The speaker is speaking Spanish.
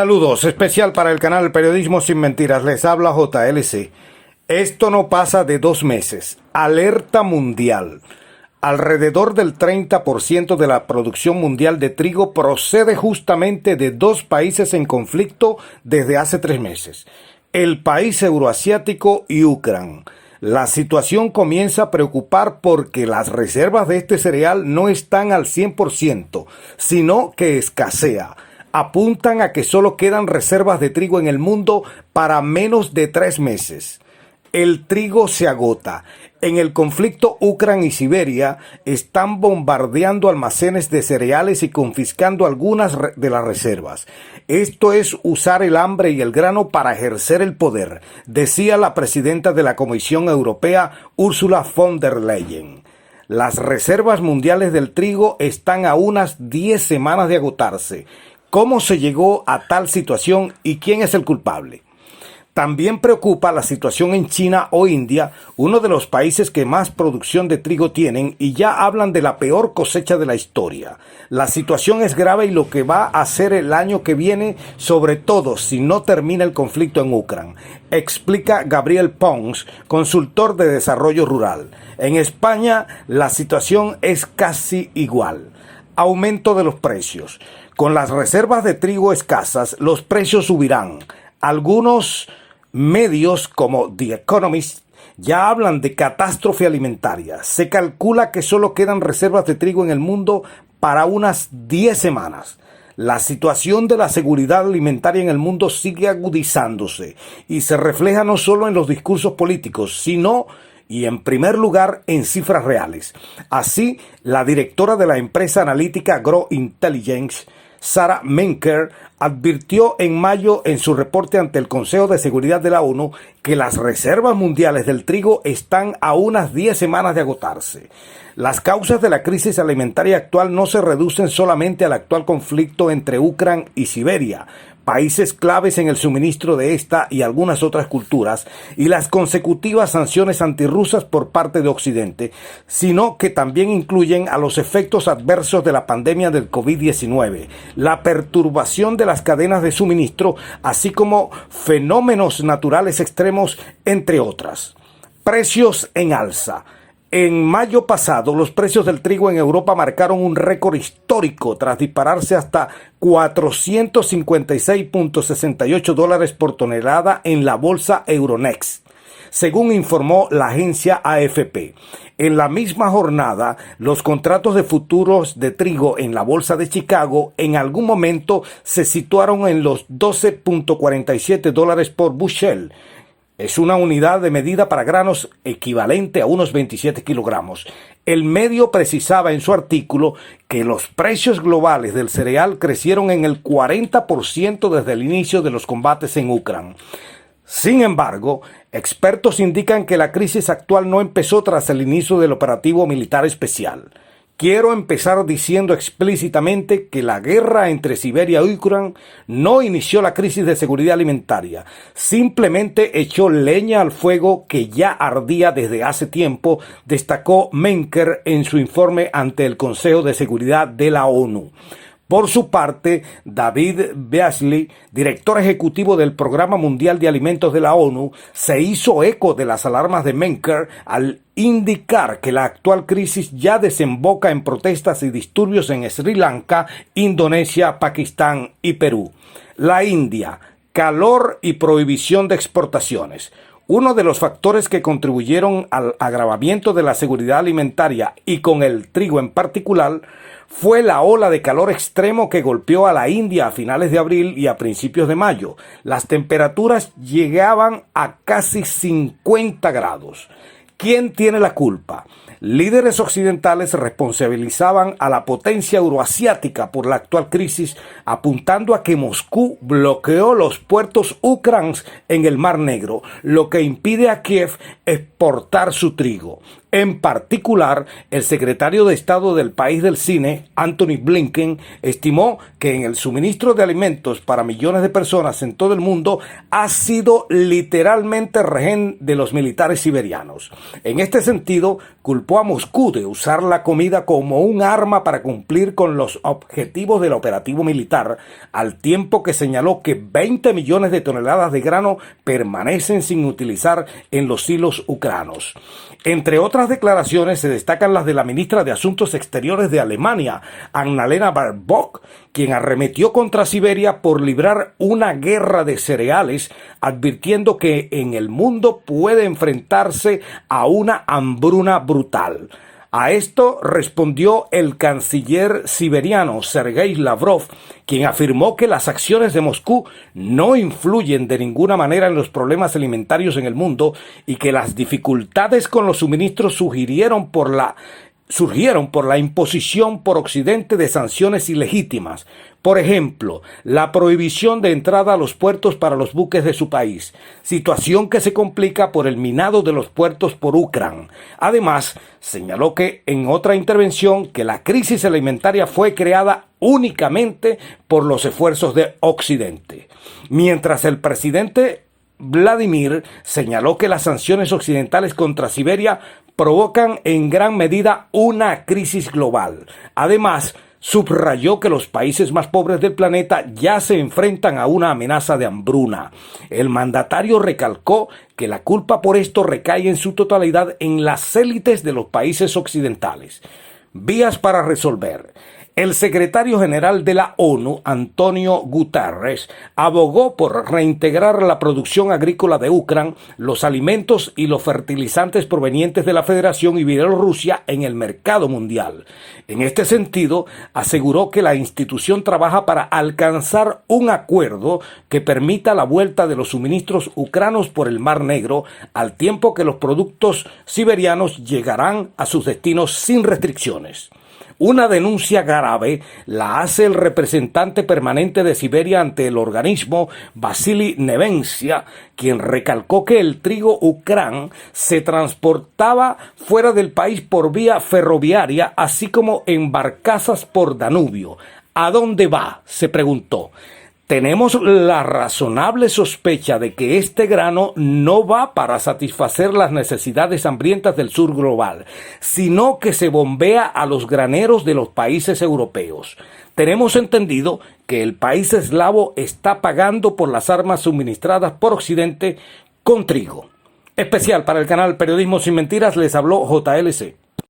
Saludos, especial para el canal Periodismo Sin Mentiras. Les habla JLC. Esto no pasa de 2 meses. Alerta mundial. Alrededor del 30% de la producción mundial de trigo procede justamente de 2 países en conflicto desde hace 3 meses. El país euroasiático y Ucrania. La situación comienza a preocupar porque las reservas de este cereal no están al 100%, sino que escasea. Apuntan a que solo quedan reservas de trigo en el mundo para menos de 3 meses. El trigo se agota. En el conflicto Ucrania y Siberia están bombardeando almacenes de cereales y confiscando algunas de las reservas. Esto es usar el hambre y el grano para ejercer el poder, decía la presidenta de la Comisión Europea, Ursula von der Leyen. Las reservas mundiales del trigo están a unas 10 semanas de agotarse. ¿Cómo se llegó a tal situación y quién es el culpable? También preocupa la situación en China o India, uno de los países que más producción de trigo tienen, y ya hablan de la peor cosecha de la historia. La situación es grave y lo que va a ser el año que viene, sobre todo si no termina el conflicto en Ucrania, explica Gabriel Pons, consultor de desarrollo rural. En España la situación es casi igual. Aumento de los precios. Con las reservas de trigo escasas, los precios subirán. Algunos medios como The Economist ya hablan de catástrofe alimentaria. Se calcula que solo quedan reservas de trigo en el mundo para unas 10 semanas. La situación de la seguridad alimentaria en el mundo sigue agudizándose y se refleja no solo en los discursos políticos, sino y en primer lugar en cifras reales. Así, la directora de la empresa analítica AgroIntelligence, Sarah Menker, advirtió en mayo en su reporte ante el Consejo de Seguridad de la ONU que las reservas mundiales del trigo están a unas 10 semanas de agotarse. Las causas de la crisis alimentaria actual no se reducen solamente al actual conflicto entre Ucrania y Siberia, países claves en el suministro de esta y algunas otras culturas, y las consecutivas sanciones antirrusas por parte de Occidente, sino que también incluyen a los efectos adversos de la pandemia del COVID-19, la perturbación de las cadenas de suministro, así como fenómenos naturales extremos, entre otras. Precios en alza. En mayo pasado, los precios del trigo en Europa marcaron un récord histórico tras dispararse hasta $456.68 por tonelada en la bolsa Euronext, según informó la agencia AFP. En la misma jornada, los contratos de futuros de trigo en la bolsa de Chicago en algún momento se situaron en los $12.47 por bushel. Es una unidad de medida para granos equivalente a unos 27 kilogramos. El medio precisaba en su artículo que los precios globales del cereal crecieron en el 40% desde el inicio de los combates en Ucrania. Sin embargo, expertos indican que la crisis actual no empezó tras el inicio del operativo militar especial. Quiero empezar diciendo explícitamente que la guerra entre Siberia y Ucrania no inició la crisis de seguridad alimentaria, simplemente echó leña al fuego que ya ardía desde hace tiempo, destacó Menker en su informe ante el Consejo de Seguridad de la ONU. Por su parte, David Beasley, director ejecutivo del Programa Mundial de Alimentos de la ONU, se hizo eco de las alarmas de Menker al indicar que la actual crisis ya desemboca en protestas y disturbios en Sri Lanka, Indonesia, Pakistán y Perú. La India, calor y prohibición de exportaciones. Uno de los factores que contribuyeron al agravamiento de la seguridad alimentaria y con el trigo en particular fue la ola de calor extremo que golpeó a la India a finales de abril y a principios de mayo. Las temperaturas llegaban a casi 50 grados. ¿Quién tiene la culpa? Líderes occidentales responsabilizaban a la potencia euroasiática por la actual crisis, apuntando a que Moscú bloqueó los puertos ucranianos en el Mar Negro, lo que impide a Kiev exportar su trigo. En particular, el secretario de Estado del país del cine, Antony Blinken, estimó que en el suministro de alimentos para millones de personas en todo el mundo ha sido literalmente rehén de los militares siberianos. En este sentido, culpó a Moscú de usar la comida como un arma para cumplir con los objetivos del operativo militar, al tiempo que señaló que 20 millones de toneladas de grano permanecen sin utilizar en los silos ucranos. Entre otras declaraciones se destacan las de la ministra de Asuntos Exteriores de Alemania, Annalena Baerbock, quien arremetió contra Siberia por librar una guerra de cereales, advirtiendo que en el mundo puede enfrentarse a una hambruna brutal. A esto respondió el canciller siberiano Sergei Lavrov, quien afirmó que las acciones de Moscú no influyen de ninguna manera en los problemas alimentarios en el mundo y que las dificultades con los suministros surgieron por la imposición por Occidente de sanciones ilegítimas. Por ejemplo, la prohibición de entrada a los puertos para los buques de su país, situación que se complica por el minado de los puertos por Ucrania. Además, señaló que en otra intervención que la crisis alimentaria fue creada únicamente por los esfuerzos de Occidente. Mientras el presidente Vladimir señaló que las sanciones occidentales contra Siberia provocan en gran medida una crisis global. Además, subrayó que los países más pobres del planeta ya se enfrentan a una amenaza de hambruna. El mandatario recalcó que la culpa por esto recae en su totalidad en las élites de los países occidentales. Vías para resolver. El secretario general de la ONU, Antonio Guterres, abogó por reintegrar la producción agrícola de Ucrania, los alimentos y los fertilizantes provenientes de la Federación y Bielorrusia en el mercado mundial. En este sentido, aseguró que la institución trabaja para alcanzar un acuerdo que permita la vuelta de los suministros ucranos por el Mar Negro, al tiempo que los productos siberianos llegarán a sus destinos sin restricciones. Una denuncia grave la hace el representante permanente de Siberia ante el organismo, Vasily Nevencia, quien recalcó que el trigo ucraniano se transportaba fuera del país por vía ferroviaria, así como en barcazas por Danubio. ¿A dónde va?, se preguntó. Tenemos la razonable sospecha de que este grano no va para satisfacer las necesidades hambrientas del sur global, sino que se bombea a los graneros de los países europeos. Tenemos entendido que el país eslavo está pagando por las armas suministradas por Occidente con trigo. Especial para el canal Periodismo Sin Mentiras, les habló JLC.